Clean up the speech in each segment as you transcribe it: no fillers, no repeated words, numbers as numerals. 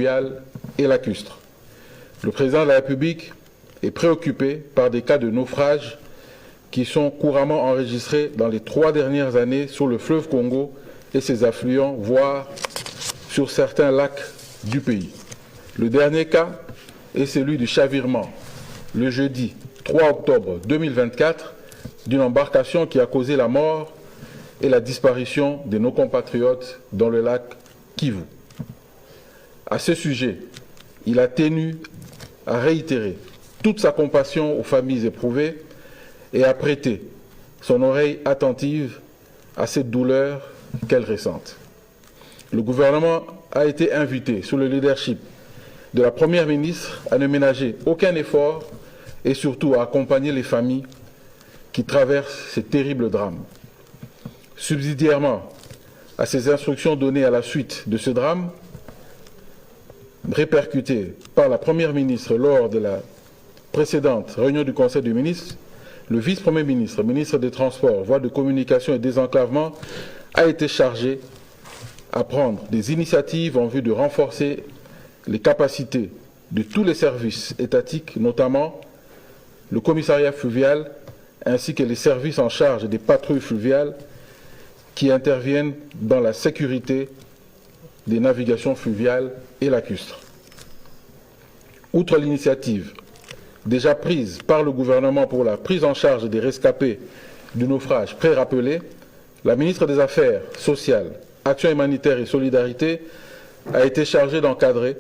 fluviales et lacustres. Le président de la République est préoccupé par des cas de naufrage qui sont couramment enregistrés dans les 3 dernières années sur le fleuve Congo et ses affluents, voire sur certains lacs du pays. Le dernier cas est celui du chavirement, le jeudi 3 octobre 2024, d'une embarcation qui a causé la mort et la disparition de nos compatriotes dans le lac Kivu. À ce sujet, il a tenu à réitérer toute sa compassion aux familles éprouvées et à prêter son oreille attentive à cette douleur qu'elle ressente. Le gouvernement a été invité, sous le leadership de la Première ministre, à ne ménager aucun effort et surtout à accompagner les familles qui traversent ces terribles drames. Subsidiairement à ces instructions données à la suite de ce drame, répercutées par la Première ministre lors de la précédente réunion du Conseil des ministres, le vice-premier ministre, ministre des Transports, Voies de communication et désenclavement, a été chargé à prendre des initiatives en vue de renforcer les capacités de tous les services étatiques, notamment le commissariat fluvial, ainsi que les services en charge des patrouilles fluviales qui interviennent dans la sécurité des navigations fluviales et lacustres. Outre l'initiative déjà prise par le gouvernement pour la prise en charge des rescapés du naufrage pré-rappelé, la ministre des Affaires sociales, Action humanitaire et solidarité a été chargée d'encadrer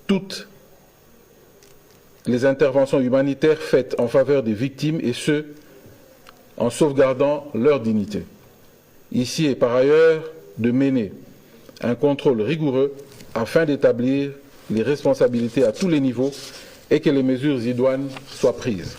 toutes les interventions humanitaires faites en faveur des victimes et ce, en sauvegardant leur dignité. Ici et par ailleurs, de mener un contrôle rigoureux afin d'établir les responsabilités à tous les niveaux et que les mesures idoines soient prises.